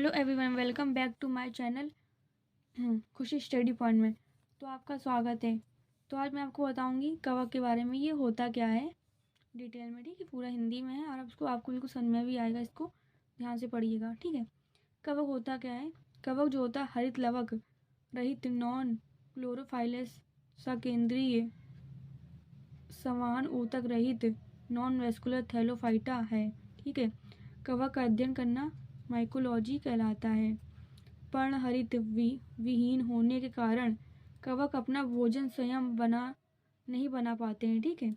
Hello everyone, welcome back to my channel Khushi study point में। तो आपका स्वागत है। तो आज मैं आपको बताऊंगी कवक के बारे में। ये होता क्या है डिटेल में, ठीक है। पूरा हिंदी में है और आपको बिल्कुल समझ में भी आएगा। इसको ध्यान से पढ़िएगा, ठीक है। कवक होता क्या है? कवक जो होता है हरित लवक रहित नॉन क्लोरोफाइलस सकेंद्रीय समान ऊतक रहित नॉन वेस्कुलर थैलोफाइटा है, ठीक है। कवक का अध्ययन करना माइकोलॉजी कहलाता है। पर्णहरित विहीन होने के कारण कवक अपना भोजन स्वयं नहीं बना पाते हैं, ठीक है।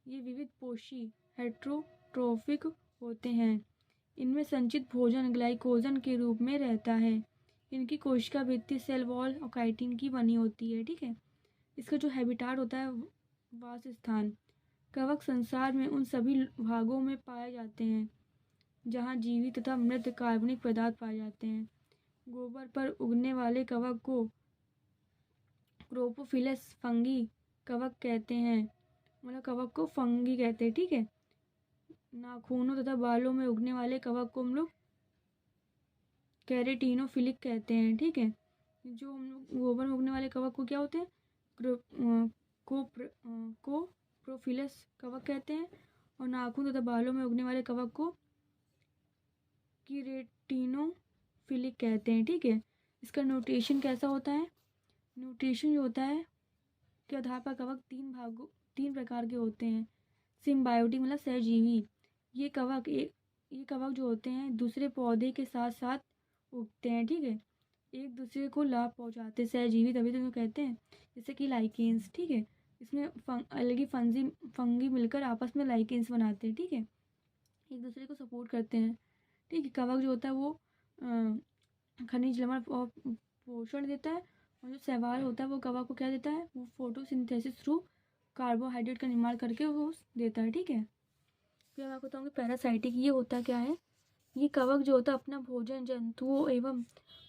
ये विविध पोषी हेट्रोट्रोफिक होते हैं। इनमें संचित भोजन ग्लाइकोजन के रूप में रहता है। इनकी कोशिका भित्ति सेल वॉल और काइटिन की बनी होती है, ठीक है। इसका जो हैबिटाट होता है वास स्थान, कवक संसार में उन सभी भागों में पाए जाते हैं जहाँ जीवित तथा मृत कार्बनिक पदार्थ पाए जाते हैं। गोबर पर उगने वाले कवक को क्रोपोफिलस फंगी कवक कहते हैं, मतलब कवक को फंगी कहते हैं, ठीक है। नाखूनों तथा बालों में उगने वाले कवक को हम लोग कैरेटिनोफिलिक कहते हैं, ठीक है। जो हम लोग गोबर में उगने वाले कवक को क्या होते हैं? कोप्रोफिलस कवक कहते हैं। और नाखून तथा बालों में उगने वाले कवक को कीरेटिनोफिलिक कहते हैं, ठीक है। इसका न्यूट्रिशन कैसा होता है? न्यूट्रिशन जो होता है के आधार पर कवक तीन प्रकार के होते हैं। सिम्बायोटिक मतलब सहजीवी। ये कवक जो होते हैं दूसरे पौधे के साथ साथ उगते हैं, ठीक है। एक दूसरे को लाभ पहुंचाते हैं, सहजीवी तभी तो इनको कहते हैं। जैसे कि लाइकेंस, ठीक है। इसमें अलगी फंगी मिलकर आपस में लाइकेंस बनाते हैं, ठीक है। एक दूसरे को सपोर्ट करते हैं, ठीक है। कवक जो होता है वो खनिज लवण और पोषण देता है। और जो शैवाल होता है वो कवक को क्या देता है? वो फोटोसिंथेसिस थ्रू कार्बोहाइड्रेट का निर्माण करके वो देता है, ठीक है। फिर मैं आपको बताऊँगी पैरासाइटिक। ये होता क्या है? ये कवक जो होता है अपना भोजन जंतुओं एवं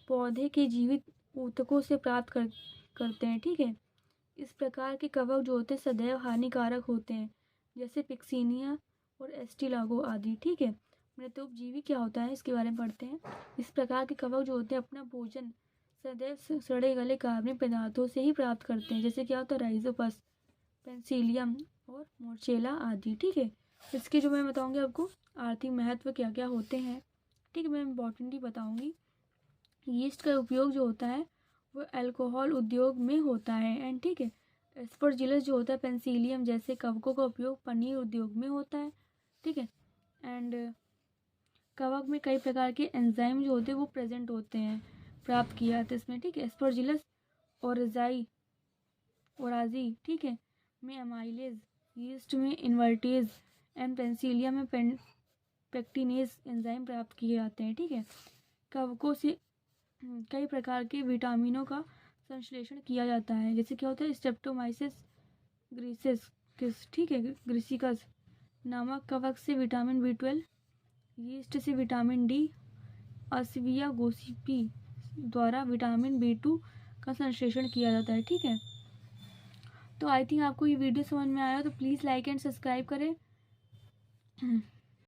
पौधे के जीवित ऊतकों से प्राप्त करते हैं, ठीक है। इस प्रकार के कवक जो होते हैं सदैव हानिकारक होते हैं, जैसे पिक्सीनिया और एस्टिलागो आदि, ठीक है। मृतोपजीवी क्या होता है इसके बारे में पढ़ते हैं। इस प्रकार के कवक जो होते हैं अपना भोजन सदैव सड़े गले कार्बनिक पदार्थों से ही प्राप्त करते हैं, जैसे क्या होता है राइजोपस, पेंसिलियम और मोर्चेला आदि, ठीक है। इसके जो मैं बताऊंगी आपको आर्थिक महत्व क्या क्या होते हैं, ठीक है। मैं इम्पोर्टेंटली बताऊंगी। यीस्ट का उपयोग जो होता है वो अल्कोहल उद्योग में होता है एंड, ठीक है। एस्परजिलस जो होता है पेंसिलियम जैसे कवकों का उपयोग पनीर उद्योग में होता है, ठीक है। एंड कवक में कई प्रकार के एंजाइम जो होते हैं वो प्रेजेंट होते हैं, प्राप्त किया जाता है इसमें, ठीक है। एस्परजिलस ओराजी, ठीक है, में अमाइलेज, यीस्ट में इन्वर्टेज एंड पेंसिलिया में पेक्टिनेज एंजाइम प्राप्त किए जाते हैं, ठीक है। कवकों से कई प्रकार के विटामिनों का संश्लेषण किया जाता है, जैसे क्या होता है स्ट्रेप्टोमाइसिस ग्रीसिस, ठीक है, ग्रीसिकस नामक कवक से विटामिन B12, यीस्ट से विटामिन D, अस्विया गोसिपी द्वारा विटामिन B2 का संश्लेषण किया जाता है, ठीक है। तो आई थिंक आपको ये वीडियो समझ में आया, तो प्लीज़ लाइक एंड सब्सक्राइब करें।